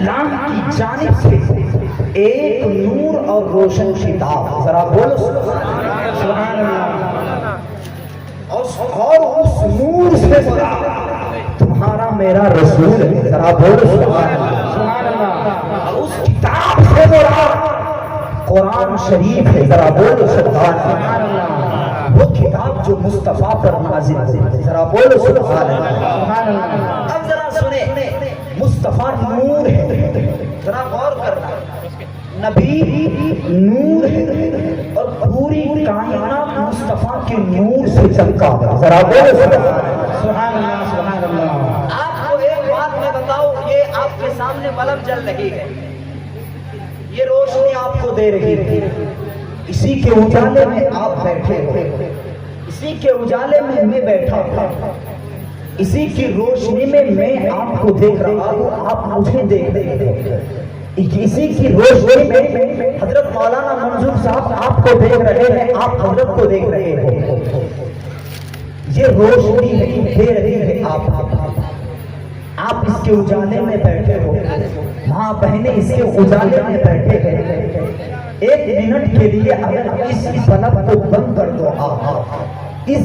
اللہ کی جانب سے ایک نور اور روشن کتاب، ذرا بولو سبحان اللہ، اور اس نور سے مراد تمہارا میرا رسول ہے، ذرا بولو سبحان اللہ، اور اس کتاب سے مراد قرآن شریف ہے، ذرا بولو سبحان اللہ، وہ کتاب جو مصطفیٰ پر نازل ہوئی، ذرا بولو سبحان اللہ۔ اب ذرا سنیں، مصطفیٰ نور ہے، ذرا غور کرنا، نبی نور ہے اور پوری کائنات مصطفیٰ کے نور سے چمکا ہے، ذرا بولو سبحان اللہ سبحان اللہ۔ آپ کو ایک بات میں بتاؤں، یہ آپ کے سامنے بلب جل رہی ہے، یہ روشنی آپ کو دے رہی ہے، اسی کے اجالے میں آپ بیٹھے ہو، اسی کے اجالے میں میں بیٹھا ہوں، اسی کی روشنی میں میں آپ کو دیکھ رہا ہوں، آپ مجھے دیکھ رہے ہو، اسی کی روشنی میں حضرت مولانا منظور صاحب آپ کو دیکھ رہے ہیں، آپ حضرت کو دیکھ رہے ہو، یہ روشنی نہیں دے رہی ہے آپ اس کے اجالے میں بیٹھے ہو، ماں بہنیں اس کے اجالے میں بیٹھے ہیں، ایک منٹ کے لیے اگر اس بلب کو بند کر دو، اس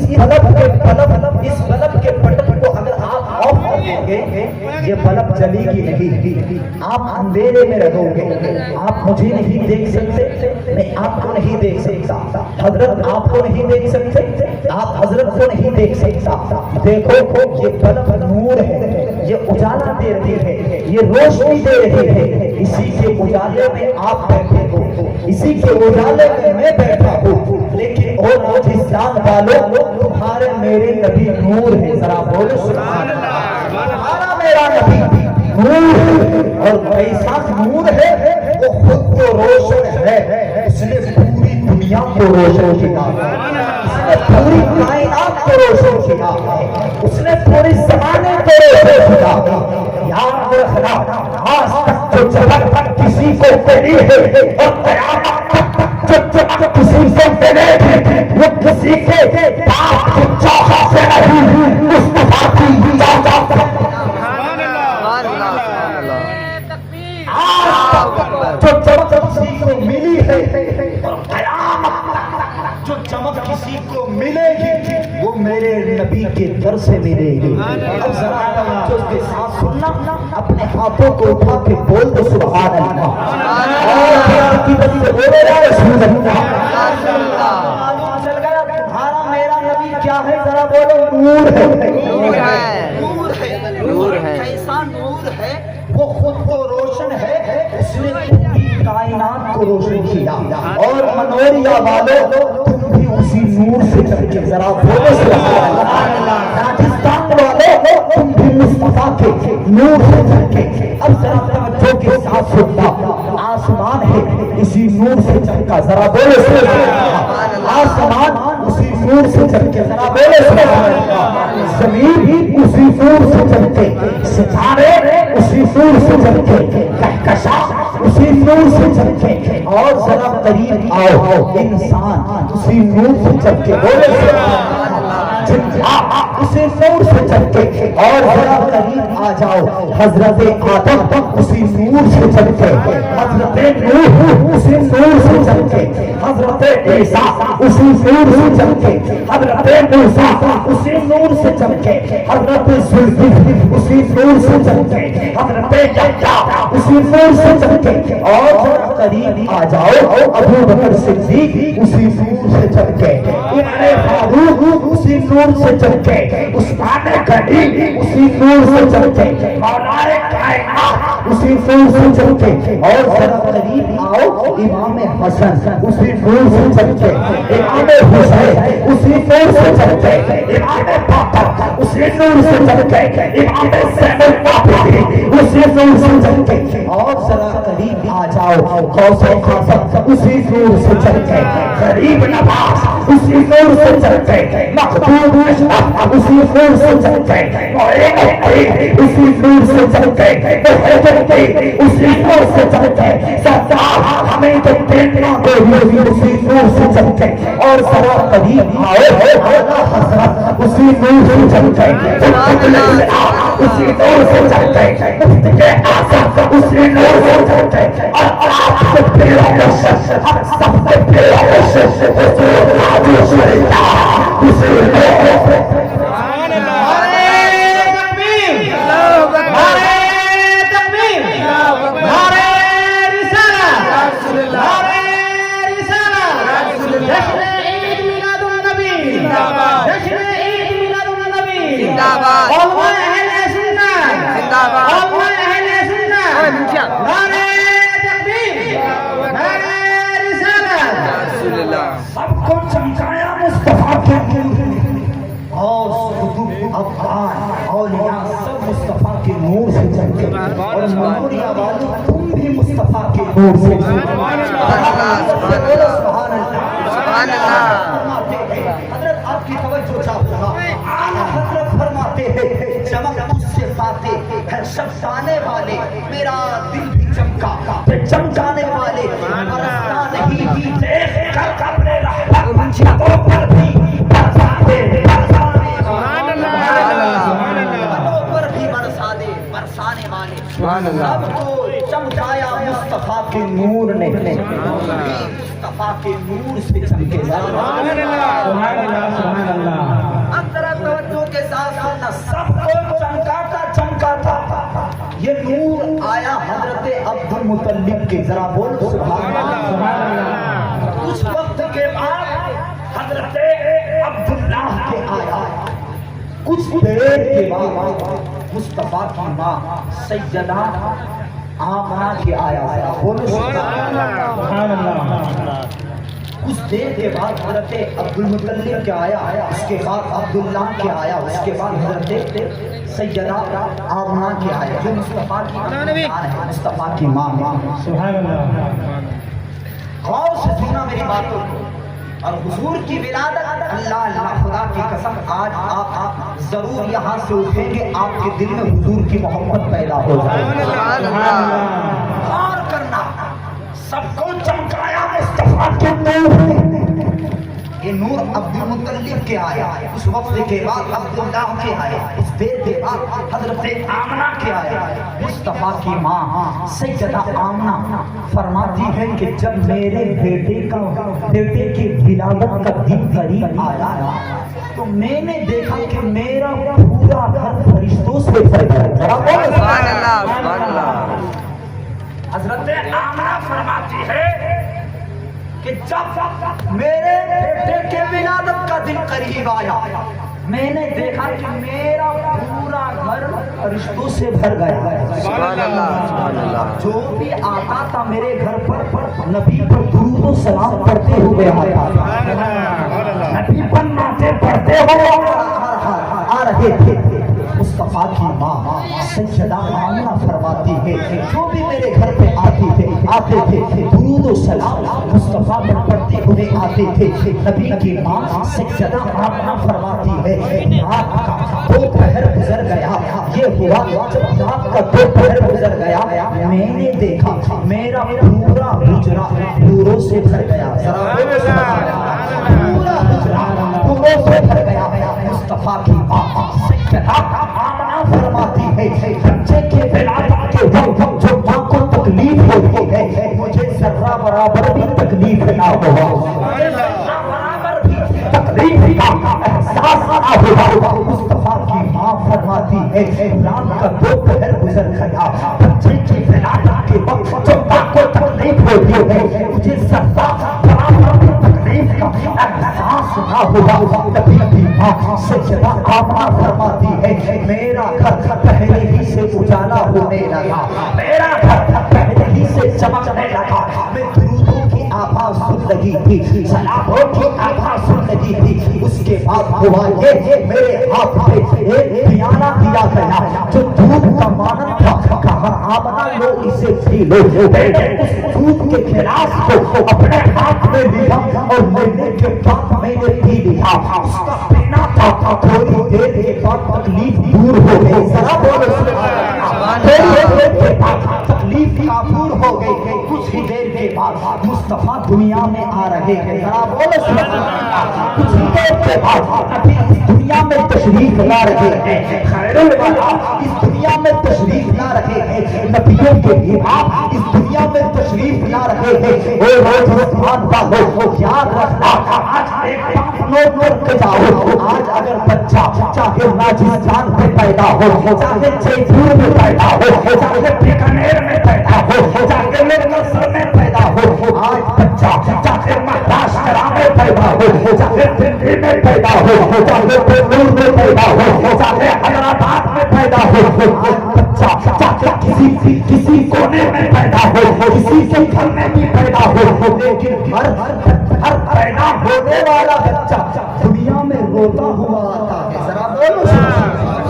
بلب کے بٹن کو اگر آپ آف کر دیں گے، یہ بلب جلے گی نہیں، آپ اندھیرے میں رہو گے، آپ مجھے نہیں دیکھ سکتے، میں آپ کو نہیں دیکھ سکتا، حضرت آپ کو نہیں دیکھ سکتے، آپ حضرت کو نہیں دیکھ سکتا۔ دیکھو یہ بلب نور ہے، یہ اجالا دے رہی ہے، یہ روشنی دے رہی ہے، اسی کے اجالے میں آپ بیٹھے ہو، اسی کے اجالے میں میں بیٹھا ہوں، لیکن اور پاکستان والوں تمہارے میرے نبی نور ہے، ذرا بولو سبحان اللہ۔ تمہارا میرا نبی نور ہے، اور کیسا نور ہے، وہ خود کو روشن ہے، اس نے پوری دنیا کو روشن کیا، اس نے پوری کائنات کو روشن کیا، اس نے پوری زمانے کو روشن کیا۔ یاد رکھنا، آج تک جو چمک کسی کو ملی ہے اور قیامت تک جو چمک کسی کو ملے گی، وہ کسی کے پاک کی چوکھا سے نہیں، مصطفیٰ کی چوکھا سے۔ آج تک جو چمک کسی کو ملی ہے اور قیامت تک جو چمک کسی کو ملے گی، وہ میرے نبی کے در سے ملے گی۔ اب ذرا جو اس کے ساتھ سننا، اپنے ہاتھوں کو اٹھا کے بول دو سبحان اللہ، اور پیار کی بات سے بولو یا رسول اللہ۔ معلوم چل گیا تمہارا میرا نبی کیا ہے، ذرا بولو نور ہے، نور ہے، نور ہے، کیسا نور ہے، وہ خود کو روشن ہے، اس نے پوری کائنات کو روشن کیا، اور منوریا والوں تم بھی اسی نور سے چمکے، ذرا بولو سبحان اللہ۔ راجستھان والوں تم بھی مصطفیٰ کے نور سے چمکے۔ اب ذرا توجہ کے ساتھ سننا، آسمان ہے اسی نور سے چمکا، ذرا بولو سبحان اللہ۔ آسمان اسی نور سے چمکے، ذرا بولو سبحان اللہ۔ زمین اسی نور سے چمکے، ستارے اسی نور سے چمکے، کہکشاں اسی نور سے چمکے، اور ذرا قریب آؤ انسان اسی نور سے چمکے، بولو سبحان اللہ۔ اسی نور سے چمکے، اور ذرا قریب آ جاؤ حضرت آدم اسی نور سے چمکے، حضرت نوح اسی نور سے چمکے، حضرت عیسیٰ اسی نور سے چمکے، حضرت موسیٰ اسی نور سے چمکے، حضرت ذوالفقار اسی نور سے چمکے، حضرت یحییٰ اسی نور سے چمکے، اور ذرا قریب آ جاؤ ابو بکر صدیق اسی نور سے چمکے، عمر فاروق اسی نور سے چمکے، عثمان غنی اسی نور سے چمکے، مولا کائنات اسی نور سے چمکے، اور ذرا قریب آؤ امام حسن اسی نور سے چمکے، امام حسین اسی نور سے چمکے، امام باقر اسی نور سے چمکے، امام زین العابدین اسی نور سے چمکے، اور ذرا قریب آ جاؤ غوث اعظم اسی نور سے چمکے، غریب نواز اسی نور سے چمکے، مخدوم اشرف اسی نور سے چمکے، معین الدین اسی نور سے چمکے، محب الدین اسی نور سے چمکے، سردار حمید الدین اسی نور سے چمکے، اور ذرا قریب آؤ اعلیٰ حضرت اسی نور سے چلتے ہیں، اسی نور سے چلتے ہیں، اسی نور سے چلتے ہیں، اور آپ سے پیڑوں میں سب سے پیڑوں میں حضور نبی شریعہ اسی نور سے سب کو چمکایا مصطفیٰ کے اور افغان اولیاء سب مصطفیٰ کے نور سے چمکے، اور منوریا والو تم بھی مصطفیٰ کے نور سے حضرت آپ کی توجہ چاہتا حضرت فرماتے ہیں چمک مجھ سے فاتح ہے شمسانے والے، میرا دل بھی چمکا چمکانے والے برستا نہیں بھی دیکھ کر اپنے رحمت چھتوں پر بھی برسا دے پر بھی برسا دے برسانے والے سب کو چمکایا مصطفیٰ کے نور نے، مصطفیٰ کے نور سے چمکے۔ سبحان اللہ سبحان اللہ۔ اب ذرا توجہ کے ساتھ سننا، سب کو چمکاتا چمکاتا یہ نور آیا حضرت عبد المطلب کے، ذرا بول سبحان اللہ۔ کچھ وقت کے بعد حضرت عبداللہ کے آیا، کچھ دیر کے بعد مصطفیٰ کی ماں سیدہ آمنہ کے آیا، بولو سبحان اللہ۔ کچھ دیر کے بعد حضرت عبد المطلب کے آیا، اس کے بعد عبداللہ کے آیا، اس کے بعد حضرت سیدہ آمنہ کے آیا، جو مصطفیٰ کی ماں، مصطفیٰ کی ماں۔ سبحان اللہ۔ غور سے سننا میری باتوں کو، اور حضور کی ولادت اللہ اللہ خدا کی قسم آج آپ ضرور یہاں سے اٹھیں گے، آپ کے دل میں حضور کی محبت پیدا ہو جائے۔ غور کرنا، سب کو چمکایا مصطفیٰ کے نور نے، یہ نور عبد المطلب کے آیا، اس وقت کے بعد عبداللہ کے آیا، اس دیر کے بعد حضرت آمنہ کے آیا۔ مصطفیٰ کی ماں سیدہ آمنہ فرماتی ہے کہ جب میرے بیٹے کی ولادت کا دن قریب آیا تو میں نے دیکھا کہ میرا پورا گھر فرشتوں سے بھر گیا۔ سبحان اللہ سبحان اللہ۔ حضرت آمنہ فرماتی ہے کہ جب میرے بیٹے کے ولادت کا دن قریب آیا میں نے دیکھا کہ میرا پورا گھر فرشتوں سے بھر گیا۔ سبحان اللہ۔ جو بھی آتا تھا میرے گھر پر نبی پر درود و سلام پڑھتے ہوئے آیا، نبی پر نعتیں پڑھتے ہوئے آ رہے تھے۔ مصطفیٰ کی ماں سیدہ آمنہ فرماتی ہے جو بھی میرے گھر پہ آتے تھے درود و سلام مصطفیٰ پر پڑھتے ہوئے آتے تھے۔ نبی کی ماں سیدہ آمنہ فرماتی ہے رات کا دوپہر گزر گیا، یہ ہوا جب رات کا دوپہر گزر گیا میں نے دیکھا میرا پورا حجرہ نوروں سے بھر گیا۔ پورا حجرہ نوروں سے بھر گیا۔ مصطفیٰ کی ماں سیدہ آمنہ فرماتی ہے بچے کے ولادت کے وقت جو ماں کو تکلیف ہوتی ہے مجھے ذرہ برابر بھی تکلیف نہ ہوا، برابر بھی تکلیف کا احساس نہ ہوا۔ مصطفیٰ کی ماں فرماتی ہے رات کا دوپہر گزر گیا، بچے کی ولادت کے وقت جو ماں کو تکلیف ہوتی ہے مجھے ذرہ برابر بھی تکلیف کا احساس نہ ہوا۔ نبی کی ماں سیدہ آمنہ فرماتی ہے میرا گھر پہلے ہی سے اجالا ہونے لگا، میرا گھر پہلے ہی سے چمکنے لگا، میں درودوں کی آواز سن رہی تھی، سلاموں کی آواز سن رہی تھی۔ اس کے بعد ہوا یہ میرے ہاتھ پہ ایک پیالہ دیا گیا جو دودھ کا مانند تھا، کہا آمنہ لو اسے پی لو۔ میں نے اس دودھ کے گلاس کو اپنے ہاتھ میں لیا اور لینے کے بعد میں نے پی لیا۔ اس کا پینا تھا، تھوڑی دیر کے بعد تکلیف دور ہو گئی۔ ذرا بولو سبحان اللہ۔ تھوڑی دیر کے بعد تکلیف دور ہو گئی۔ کچھ ہی دیر کے بعد مصطفیٰ دنیا میں آ رہے ہیں، ذرا بولو سبحان اللہ۔ کسی کے بعد ابھی اس دنیا میں تشریف لا رہے ہیں، خیر الورا اس دنیا میں تشریف لا رہے ہیں، نبیوں کے امام اس دنیا میں تشریف لا رہے ہیں۔ وہ روز مسلمان کا ہو یاد رکھنا، آج ایک بات نوٹ کر جاؤ، آج اگر بچہ چاہے راجستھان میں پیدا ہو، چاہے جے پور میں پیدا ہو، چاہے بیکانیر میں پیدا ہو، چاہے مصر میں پیدا ہو، آج بچہ چاہے مہاراشٹر میں پیدا ہو، چاہے دلی میں پیدا ہو، چاہے بنگلور میں پیدا ہو، چاہے حیدرآباد میں پیدا ہو، آج بچہ چاہے کسی کونے میں پیدا ہو، کسی کے گھر میں بھی پیدا ہو، لیکن ہر پیدا ہونے والا بچہ دنیا میں روتا ہوا آتا ہے، ذرا بولو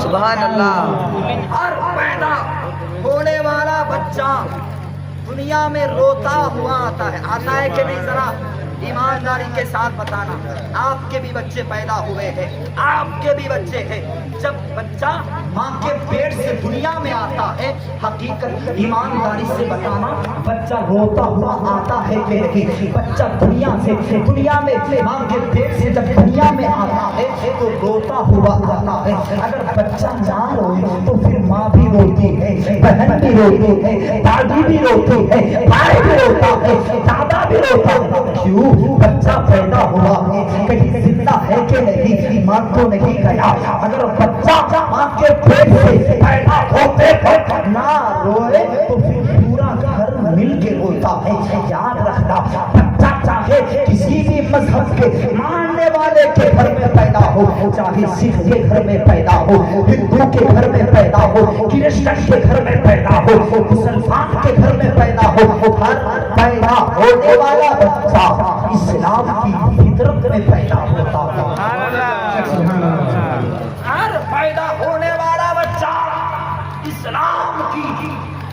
سبحان اللہ۔ ہر پیدا ہونے والا بچہ دنیا میں روتا ہوا آتا ہے کہ نہیں؟ ذرا ایمانداری کے ساتھ بتانا، آپ کے بھی بچے پیدا ہوئے ہیں، آپ کے بھی بچے ہیں۔ جب بچہ ماں کے پیٹ سے دنیا میں آتا ہے، حقیقت ایمانداری سے بتانا، بچہ روتا ہوا آتا ہے کہ نہیں؟ بچہ دنیا میں ماں کے پیٹ سے جب دنیا میں آتا ہے تو روتا ہوا آتا ہے۔ اگر بچہ نہ روئے تو پھر ماں بھی روتی ہے، بہن بھی روتی ہے، دادی بھی روتی ہے، بھائی بھی روتا ہے، دادا بھی روتا ہے۔ کیوں؟ بچہ پیدا ہوا ہے، کہیں زندہ ہے کہ نہیں، ایمان تو نہیں گیا۔ اگر بچہ ماں کے پیٹ سے پیدا ہوتے وقت نہ روئے تو پھر پورا گھر مل کے روتا ہے۔ یاد رکھنا، بچہ چاہے کسی بھی مذہب کے ماننے والے کے گھر میں پیدا ہو، چاہے سکھ کے گھر میں پیدا ہو، ہندو کے گھر میں پیدا ہو، کرسچن کے گھر میں پیدا ہو، مسلمان کے گھر میں پیدا ہو، ہر پیدا ہونے والا بچہ اسلام کی فطرت میں پیدا ہوتا ہے۔ ہر پیدا ہونے والا بچہ اسلام کی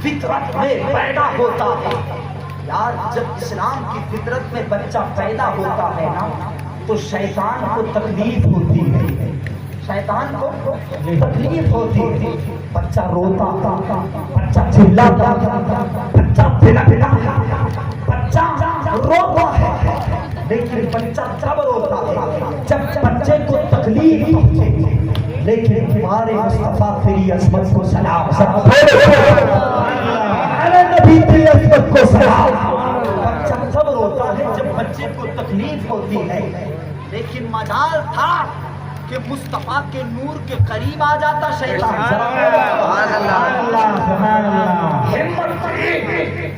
فطرت میں پیدا ہوتا ہے۔ یار جب اسلام کی فطرت میں بچہ پیدا ہوتا ہے نا تو شیطان کو تکلیف ہوتی ہے، شیطان کو تکلیف ہوتی ہے۔ بچہ روتا، بچہ چلاتا، بچہ بلکتا، بچہ روتا ہے، لیکن بچہ تب روتا ہے جب بچے کو تکلیف ہوتی ہے۔ لیکن ہمارے مصطفیٰ تیری عظمت کو سلام، ہمارے نبی تیری عظمت کو سلام۔ بچہ تب روتا ہے جب بچے کو تکلیف ہوتی ہے، لیکن مجال تھا کہ مصطفیٰ کے نور کے قریب آ جاتا شیطان۔ سبحان اللہ، ہمت تھی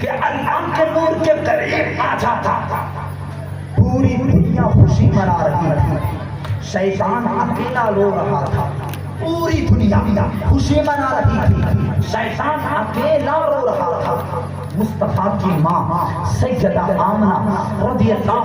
کہ اللہ کے نور کے قریب آ جاتا۔ پوری دنیا خوشی منا رہی تھی، شیطان اکیلا رو رہا تھا۔ پوری دنیا خوشی منا رہی تھی، شیطان اکیلا رو رہا تھا۔ مصطفیٰ کی ماں سیدہ آمنہ رضی اللہ